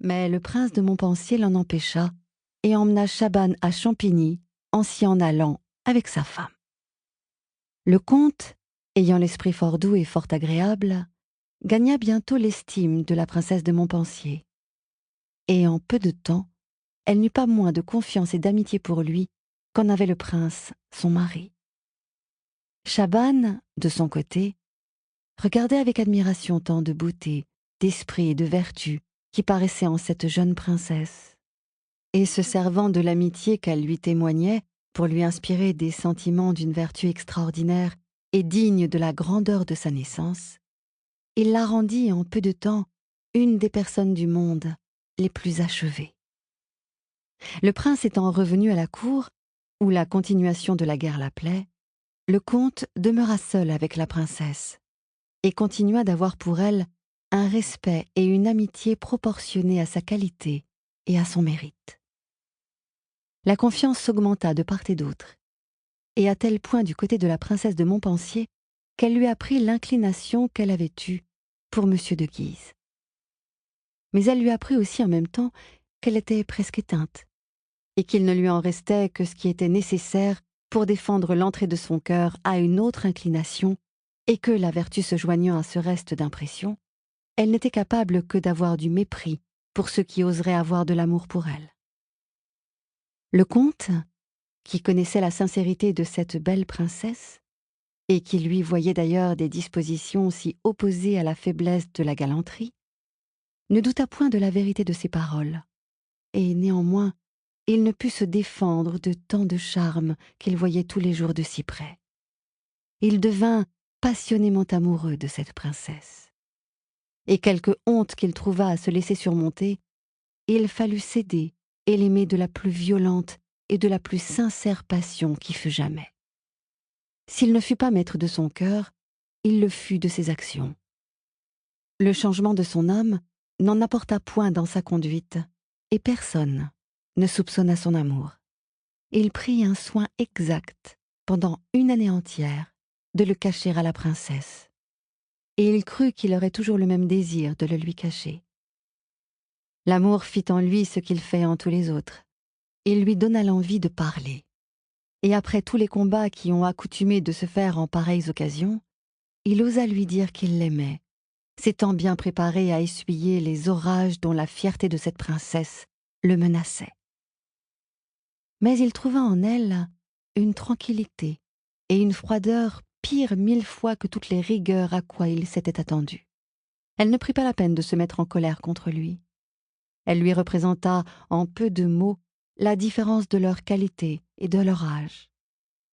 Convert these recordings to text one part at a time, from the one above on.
Mais le prince de Montpensier l'en empêcha et emmena Chaban à Champigny en s'y en allant avec sa femme. Le comte, ayant l'esprit fort doux et fort agréable, gagna bientôt l'estime de la princesse de Montpensier. Et en peu de temps, elle n'eut pas moins de confiance et d'amitié pour lui qu'en avait le prince, son mari. Chaban, de son côté, regardait avec admiration tant de beauté, d'esprit et de vertu qui paraissaient en cette jeune princesse. Et se servant de l'amitié qu'elle lui témoignait pour lui inspirer des sentiments d'une vertu extraordinaire et digne de la grandeur de sa naissance, il la rendit en peu de temps une des personnes du monde les plus achevées. Le prince étant revenu à la cour, où la continuation de la guerre l'appelait, le comte demeura seul avec la princesse et continua d'avoir pour elle un respect et une amitié proportionnés à sa qualité et à son mérite. La confiance s'augmenta de part et d'autre, et à tel point du côté de la princesse de Montpensier qu'elle lui apprit l'inclination qu'elle avait eue pour M. de Guise. Mais elle lui apprit aussi en même temps qu'elle était presque éteinte, et qu'il ne lui en restait que ce qui était nécessaire pour défendre l'entrée de son cœur à une autre inclination, et que, la vertu se joignant à ce reste d'impression, elle n'était capable que d'avoir du mépris pour ceux qui oseraient avoir de l'amour pour elle. Le comte, qui connaissait la sincérité de cette belle princesse, et qui lui voyait d'ailleurs des dispositions si opposées à la faiblesse de la galanterie, ne douta point de la vérité de ses paroles, et néanmoins il ne put se défendre de tant de charmes qu'il voyait tous les jours de si près. Il devint passionnément amoureux de cette princesse. Et quelque honte qu'il trouva à se laisser surmonter, il fallut céder et l'aimer de la plus violente et de la plus sincère passion qui fut jamais. S'il ne fut pas maître de son cœur, il le fut de ses actions. Le changement de son âme n'en apporta point dans sa conduite, et personne ne soupçonna son amour. Il prit un soin exact, pendant une année entière, de le cacher à la princesse, et il crut qu'il aurait toujours le même désir de le lui cacher. L'amour fit en lui ce qu'il fait en tous les autres. Il lui donna l'envie de parler. Et après tous les combats qui ont accoutumé de se faire en pareilles occasions, il osa lui dire qu'il l'aimait, s'étant bien préparé à essuyer les orages dont la fierté de cette princesse le menaçait. Mais il trouva en elle une tranquillité et une froideur pire 1000 fois que toutes les rigueurs à quoi il s'était attendu. Elle ne prit pas la peine de se mettre en colère contre lui. Elle lui représenta en peu de mots la différence de leur qualité et de leur âge,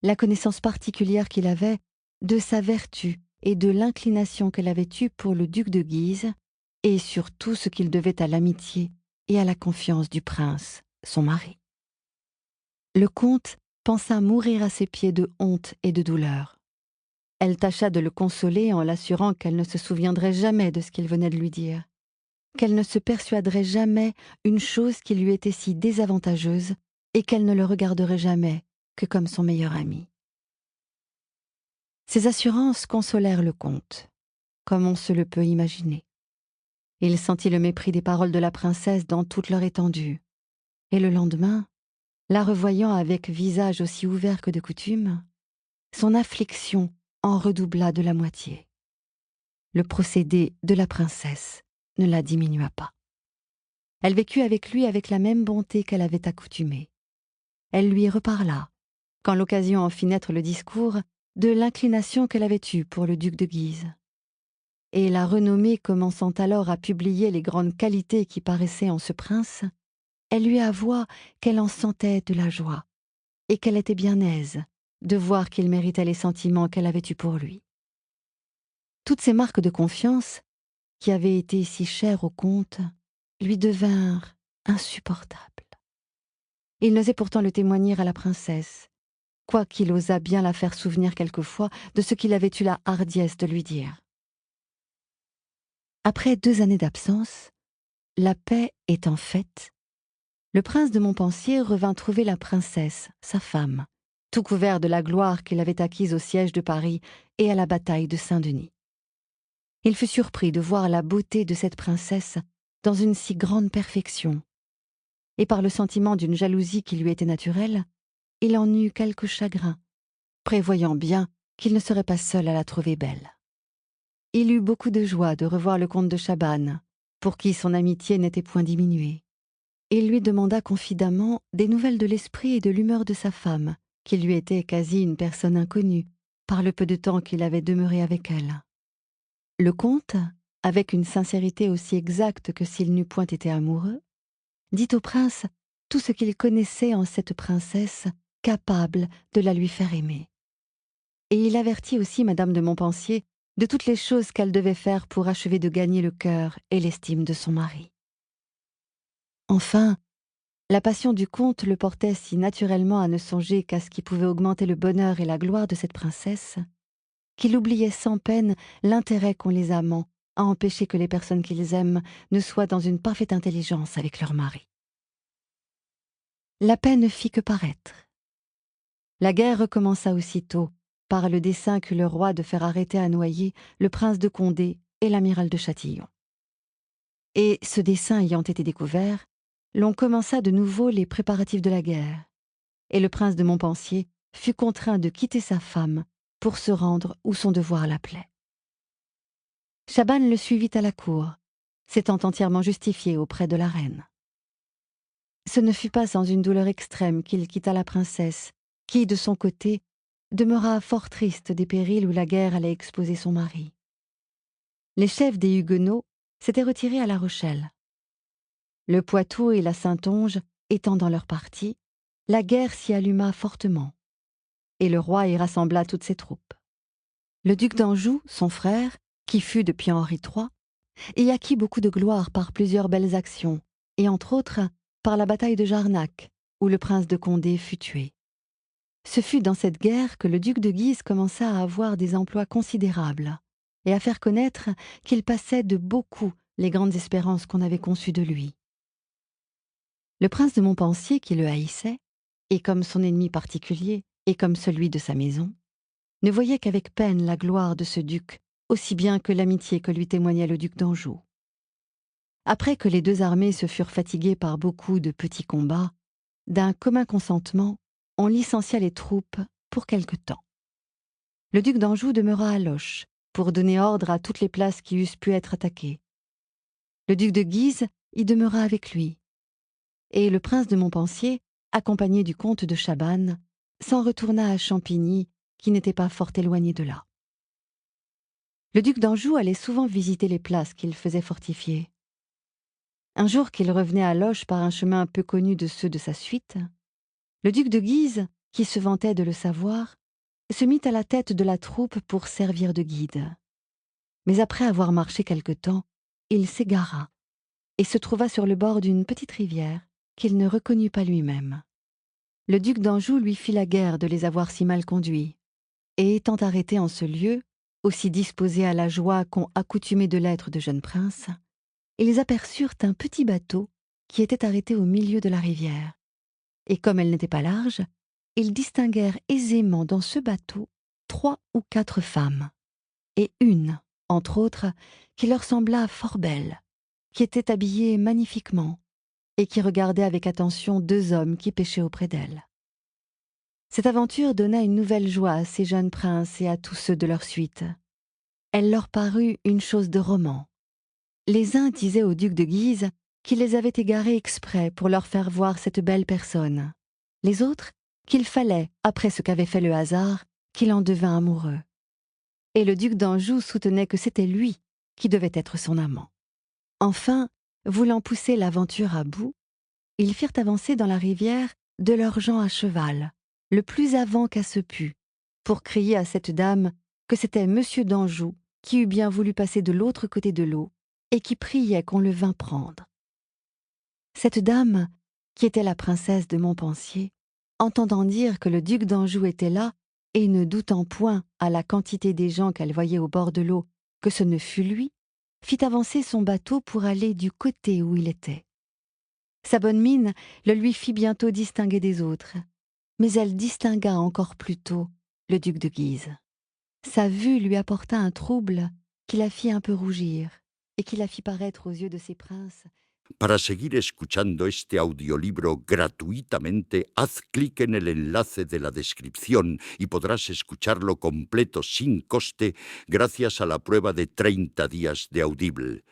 la connaissance particulière qu'il avait de sa vertu et de l'inclination qu'elle avait eue pour le duc de Guise, et surtout ce qu'il devait à l'amitié et à la confiance du prince, son mari. Le comte pensa mourir à ses pieds de honte et de douleur. Elle tâcha de le consoler en l'assurant qu'elle ne se souviendrait jamais de ce qu'il venait de lui dire, qu'elle ne se persuaderait jamais une chose qui lui était si désavantageuse et qu'elle ne le regarderait jamais que comme son meilleur ami. Ces assurances consolèrent le comte, comme on se le peut imaginer. Il sentit le mépris des paroles de la princesse dans toute leur étendue, et le lendemain, la revoyant avec visage aussi ouvert que de coutume, son affliction en redoubla de la moitié. Le procédé de la princesse ne la diminua pas. Elle vécut avec lui avec la même bonté qu'elle avait accoutumée. Elle lui reparla, quand l'occasion en fit naître le discours, de l'inclination qu'elle avait eue pour le duc de Guise. Et la renommée commençant alors à publier les grandes qualités qui paraissaient en ce prince, elle lui avoua qu'elle en sentait de la joie, et qu'elle était bien aise de voir qu'il méritait les sentiments qu'elle avait eus pour lui. Toutes ces marques de confiance, qui avaient été si chères au comte, lui devinrent insupportables. Il n'osait pourtant le témoigner à la princesse, quoiqu'il osât bien la faire souvenir quelquefois de ce qu'il avait eu la hardiesse de lui dire. Après 2 années d'absence, la paix étant faite, le prince de Montpensier revint trouver la princesse, sa femme, tout couvert de la gloire qu'il avait acquise au siège de Paris et à la bataille de Saint-Denis. Il fut surpris de voir la beauté de cette princesse dans une si grande perfection, et par le sentiment d'une jalousie qui lui était naturelle, il en eut quelque chagrin, prévoyant bien qu'il ne serait pas seul à la trouver belle. Il eut beaucoup de joie de revoir le comte de Chabannes, pour qui son amitié n'était point diminuée. Il lui demanda confidemment des nouvelles de l'esprit et de l'humeur de sa femme, qui lui était quasi une personne inconnue, par le peu de temps qu'il avait demeuré avec elle. Le comte, avec une sincérité aussi exacte que s'il n'eût point été amoureux, dit au prince tout ce qu'il connaissait en cette princesse capable de la lui faire aimer. Et il avertit aussi madame de Montpensier de toutes les choses qu'elle devait faire pour achever de gagner le cœur et l'estime de son mari. Enfin, la passion du comte le portait si naturellement à ne songer qu'à ce qui pouvait augmenter le bonheur et la gloire de cette princesse, qu'il oubliait sans peine l'intérêt qu'ont les amants à empêcher que les personnes qu'ils aiment ne soient dans une parfaite intelligence avec leur mari. La paix ne fit que paraître. La guerre recommença aussitôt, par le dessein qu'eut le roi de faire arrêter à Noyers le prince de Condé et l'amiral de Châtillon. Et ce dessein ayant été découvert, l'on commença de nouveau les préparatifs de la guerre, et le prince de Montpensier fut contraint de quitter sa femme pour se rendre où son devoir l'appelait. Chabannes le suivit à la cour, s'étant entièrement justifié auprès de la reine. Ce ne fut pas sans une douleur extrême qu'il quitta la princesse, qui, de son côté, demeura fort triste des périls où la guerre allait exposer son mari. Les chefs des Huguenots s'étaient retirés à La Rochelle. Le Poitou et la Saintonge étant dans leur parti, la guerre s'y alluma fortement, et le roi y rassembla toutes ses troupes. Le duc d'Anjou, son frère, qui fut depuis Henri III, y acquit beaucoup de gloire par plusieurs belles actions, et entre autres par la bataille de Jarnac, où le prince de Condé fut tué. Ce fut dans cette guerre que le duc de Guise commença à avoir des emplois considérables, et à faire connaître qu'il passait de beaucoup les grandes espérances qu'on avait conçues de lui. Le prince de Montpensier, qui le haïssait, et comme son ennemi particulier, et comme celui de sa maison, ne voyait qu'avec peine la gloire de ce duc, aussi bien que l'amitié que lui témoignait le duc d'Anjou. Après que les deux armées se furent fatiguées par beaucoup de petits combats, d'un commun consentement, on licencia les troupes pour quelque temps. Le duc d'Anjou demeura à Loches, pour donner ordre à toutes les places qui eussent pu être attaquées. Le duc de Guise y demeura avec lui, et le prince de Montpensier, accompagné du comte de Chabannes, s'en retourna à Champigny, qui n'était pas fort éloigné de là. Le duc d'Anjou allait souvent visiter les places qu'il faisait fortifier. Un jour qu'il revenait à Loches par un chemin peu connu de ceux de sa suite, le duc de Guise, qui se vantait de le savoir, se mit à la tête de la troupe pour servir de guide. Mais après avoir marché quelque temps, il s'égara et se trouva sur le bord d'une petite rivière qu'il ne reconnut pas lui-même. Le duc d'Anjou lui fit la guerre de les avoir si mal conduits, et étant arrêtés en ce lieu, aussi disposés à la joie qu'ont accoutumé de l'être de jeunes princes, ils aperçurent un petit bateau qui était arrêté au milieu de la rivière. Et comme elle n'était pas large, ils distinguèrent aisément dans ce bateau 3 ou 4 femmes, et une, entre autres, qui leur sembla fort belle, qui était habillée magnifiquement, et qui regardait avec attention 2 hommes qui pêchaient auprès d'elle. Cette aventure donna une nouvelle joie à ces jeunes princes et à tous ceux de leur suite. Elle leur parut une chose de roman. Les uns disaient au duc de Guise qu'il les avait égarés exprès pour leur faire voir cette belle personne. Les autres, qu'il fallait, après ce qu'avait fait le hasard, qu'il en devint amoureux. Et le duc d'Anjou soutenait que c'était lui qui devait être son amant. Enfin, voulant pousser l'aventure à bout, ils firent avancer dans la rivière de leurs gens à cheval, le plus avant qu'à ce put, pour crier à cette dame que c'était Monsieur d'Anjou qui eût bien voulu passer de l'autre côté de l'eau et qui priait qu'on le vînt prendre. Cette dame, qui était la princesse de Montpensier, entendant dire que le duc d'Anjou était là, et ne doutant point à la quantité des gens qu'elle voyait au bord de l'eau que ce ne fût lui, fit avancer son bateau pour aller du côté où il était. Sa bonne mine le lui fit bientôt distinguer des autres, mais elle distingua encore plus tôt le duc de Guise. Sa vue lui apporta un trouble qui la fit un peu rougir, et qui la fit paraître aux yeux de ses princes Para seguir escuchando este audiolibro gratuitamente, haz clic en el enlace de la descripción y podrás escucharlo completo sin coste gracias a la prueba de 30 días de Audible.